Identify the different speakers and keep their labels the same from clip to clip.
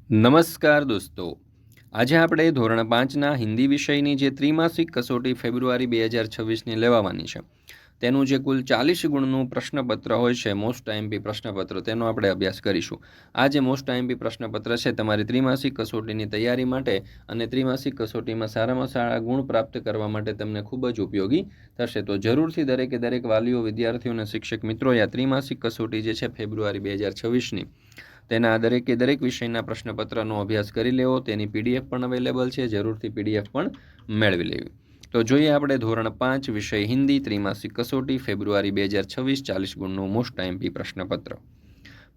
Speaker 1: નમસ્કાર દોસ્તો, આજે આપણે ધોરણ 5ના હિન્દી વિષયની જે ત્રિમાસિક કસોટી ફેબ્રુઆરી 2026ની લેવાની છે તેનું જે કુલ 40 ગુણનું પ્રશ્નપત્ર હોય છે, મોસ્ટ આઈએમપી પ્રશ્નપત્ર, તેનો આપણે અભ્યાસ કરીશું. આ જે મોસ્ટ આઈએમપી પ્રશ્નપત્ર છે તમારી ત્રિમાસિક કસોટીની તૈયારી માટે અને ત્રિમાસિક કસોટીમાં સારામાં સારા ગુણ પ્રાપ્ત કરવા માટે તમને ખૂબ જ ઉપયોગી થશે. તો જરૂરથી દરેક વાલીઓ, વિદ્યાર્થીઓ અને શિક્ષક મિત્રોએ આ ત્રિમાસિક કસોટી જે છે ફેબ્રુઆરી 2026ની તેના દરેક વિષયના પ્રશ્નપત્રનો અભ્યાસ કરી લેવો. તેની પીડીએફ પણ અવેલેબલ છે, જરૂરથી પીડીએફ પણ મેળવી લેવી. તો જોઈએ આપણે ધોરણ 5 વિષય હિન્દી ત્રિમાસિક कसौटी फेब्रुआरी 2026 40 गुणों मोस्ट आईएमपी प्रश्न पत्र।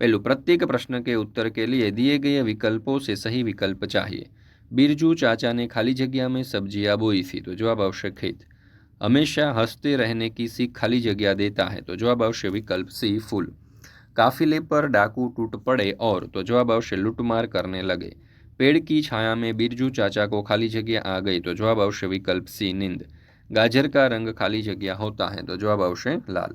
Speaker 1: पहलू, प्रत्येक प्रश्न के उत्तर के लिए दिए गए विकल्पों से सही विकल्प चाहिए। बिरजू चाचा ने खाली जगह में सब्जियां बोई थी, तो जवाब आवश्यक खेत। हमेशा हंसते रहने की सीख खाली जगह देता है, तो जवाब आवश्यक विकल्प सी फूल। काफिले पर डाकू टूट पड़े और, तो जवाब आवश्यक लूटमार करने लगे। पेड़ की छाया में बिरजू चाचा को खाली जगह आ गई, तो जवाब आवश्यक विकल्प सी नींद। गाजर का रंग खाली जगह होता है, तो जवाब आवश्यक लाल।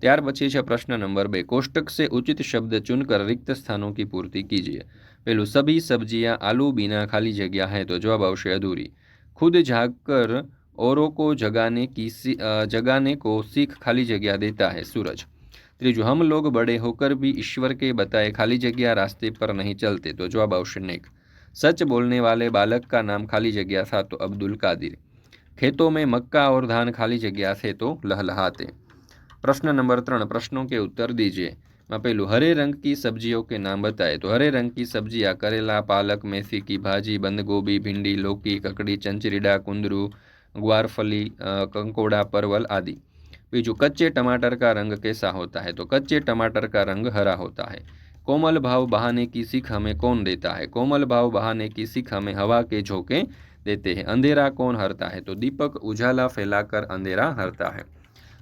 Speaker 1: त्यार पछी है प्रश्न नंबर 2, कोष्टक से उचित शब्द चुनकर रिक्त स्थानों की पूर्ति कीजिए। पहलू, सभी सब्जियां आलू बिना खाली जगह है, तो जवाब आवश्यक अधूरी। खुद जागकर औरों को जगाने को सीख खाली जगह देता है, सूरज। त्रीजू, हम लोग बड़े होकर भी ईश्वर के बताए खाली जगह रास्ते पर नहीं चलते, तो जवाब आवश्यक नेक। सच बोलने वाले बालक का नाम खाली जगह था, तो अब्दुल कादिर। खेतों में मक्का और धान खाली जगह थे, तो लहलहाते। प्रश्न नंबर 3, प्रश्नों के उत्तर दीजिए। पहलू, हरे रंग की सब्जियों के नाम बताए। तो हरे रंग की सब्जियां करेला, पालक, मेथी की भाजी, बंद गोभी, भिंडी, लौकी, ककड़ी, चंचरीडा, कुंदरू, ग्वारफली, कंकोड़ा, परवल आदि। बीजू, कच्चे टमाटर का रंग कैसा होता है। तो कच्चे टमाटर का रंग हरा होता है। कोमल भाव बहाने की सीख हमें कौन देता है। कोमल भाव बहाने की सीख हमें हवा के झोंके देते हैं। अंधेरा कौन हरता है। तो दीपक उजाला फैलाकर अंधेरा हरता है।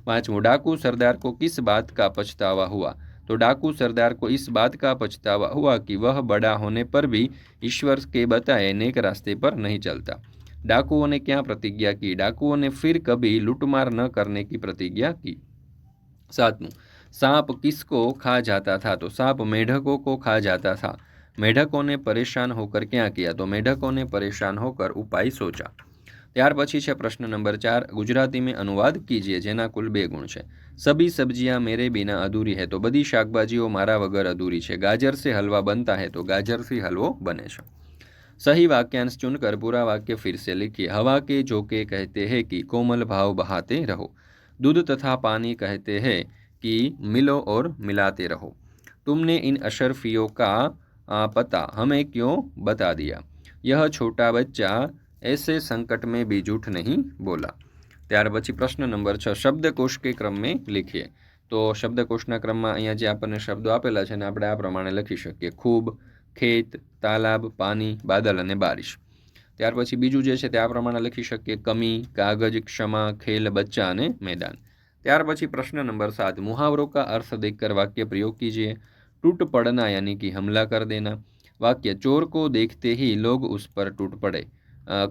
Speaker 1: 5, डाकू सरदार को किस बात का पछतावा हुआ। तो डाकू सरदार को इस बात का पछतावा हुआ कि वह बड़ा होने पर भी ईश्वर के बताए नेक रास्ते पर नहीं चलता। डाकुओं ने क्या प्रतिज्ञा की। डाकुओं ने फिर कभी लूटमार न करने की प्रतिज्ञा की। 7, सांप किसको खा जाता था। तो सांप मेढकों को खा जाता था। मेढकों ने परेशान होकर क्या किया। तो मेढकों ने परेशान होकर उपाय सोचा। त्यार पछी है प्रश्न नंबर 4, गुजराती में अनुवाद कीजिए, जेना कुल 2 गुण है। सभी सब्जियां मेरे बिना अधूरी है, तो बधी शाकभाजीओ मारा वगर अधूरी है। गाजर से हलवा बनता है, तो गाजर से हलवो बने छे। सही वाक्यांश चुनकर पूरा वाक्य फिर से लिखिए। हवा के झोंके कहते हैं कि कोमल भाव बहाते रहो। दूध तथा पानी कहते हैं कि मिलो और मिलाते रहो। तुमने इन अशरफियों का पता हमें क्यों बता दिया। यह छोटा बच्चा ऐसे संकट में भी झूठ नहीं बोला। त्यार पछी प्रश्न नंबर 6, शब्दकोश के क्रम में लिखिए। तो शब्दकोशना क्रम में अहींया जे आपने शब्दों आपेला छे ने आपणे आ प्रमाणे लखी शकीए। खूब, खेत, तालाब, पानी, बादल अने बारिश। त्यार पछी बीजू जे छे ते आ प्रमाणे लखी शकीए। कमी, कागज, क्षमा, खेल, बच्चा अने मैदान। त्यार पछी प्रश्न नंबर 7, मुहावरों का अर्थ देखकर वाक्य प्रयोग कीजिए। टूट पड़ना यानी कि हमला कर देना। वाक्य, चोर को देखते ही लोग उस पर टूट पड़े।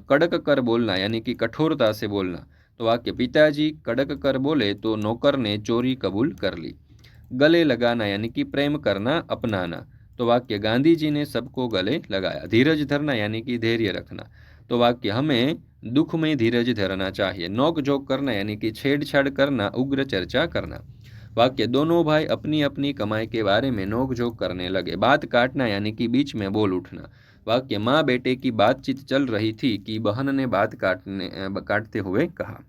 Speaker 1: कड़क कर बोलना यानी कि कठोरता से बोलना। तो वाक्य, पिताजी कड़क कर बोले तो नौकर ने चोरी कबूल कर ली। गले लगाना यानी कि प्रेम करना, अपनाना। तो वाक्य, गांधी जी ने सबको गले लगाया। धीरज धरना यानी कि धैर्य रखना। तो वाक्य, हमें दुख में धीरज धरना चाहिए। नोक झोंक करना यानी कि छेड़छाड़ करना, उग्र चर्चा करना। वाक्य, दोनों भाई अपनी अपनी कमाई के बारे में नोक झोंक करने लगे। बात काटना यानी कि बीच में बोल उठना। वाक्य, माँ बेटे की बातचीत चल रही थी कि बहन ने बात काटते हुए कहा।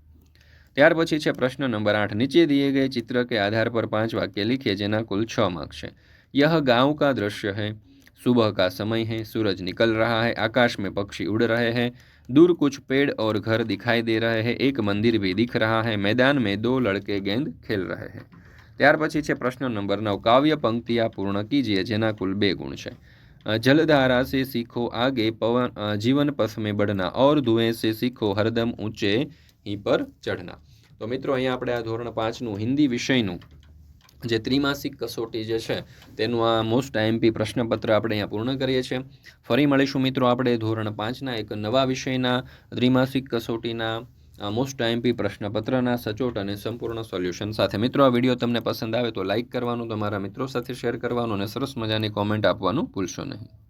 Speaker 1: त्यार पछी है प्रश्न नंबर 8, नीचे दिए गए चित्र के आधार पर 5 वाक्य लिखिए, जेना कुल 6 मार्क्स है। यह गांव का दृश्य है। सुबह का समय है। सूरज निकल रहा है। आकाश में पक्षी उड़ रहे हैं। दूर कुछ पेड़ और घर दिखाई दे रहे हैं। एक मंदिर भी दिख रहा है। मैदान में 2 लड़के गेंद खेल रहे हैं। त्यार पछी है प्रश्न नंबर 9, काव्य पंक्तियां पूर्ण कीजिए, जेना कुल 2 गुण है। जलधारा से सीखो आगे पवन जीवन पथ में बढ़ना और धुएं से सीखो हरदम ऊंचे ही पर चढ़ना। तो मित्रों, अहीं आपणे आ धोरण 5 हिंदी विषयનું જે ત્રિમાસિક કસોટી જે છે તેનું આ મોસ્ટ આઈએમપી પ્રશ્નપત્ર આપણે અહીંયા પૂર્ણ કરીએ છીએ. ફરી મળીશું મિત્રો આપણે ધોરણ 5ના એક નવા વિષયના ત્રિમાસિક કસોટીના મોસ્ટ આઈએમપી પ્રશ્નપત્રના સચોટ અને સંપૂર્ણ સોલ્યુશન સાથે. મિત્રો, આ વિડીયો તમને પસંદ આવે તો લાઇક કરવાનું, તમારા મિત્રો સાથે શેર કરવાનું અને સરસ મજાની કોમેન્ટ આપવાનું ભૂલશો નહીં.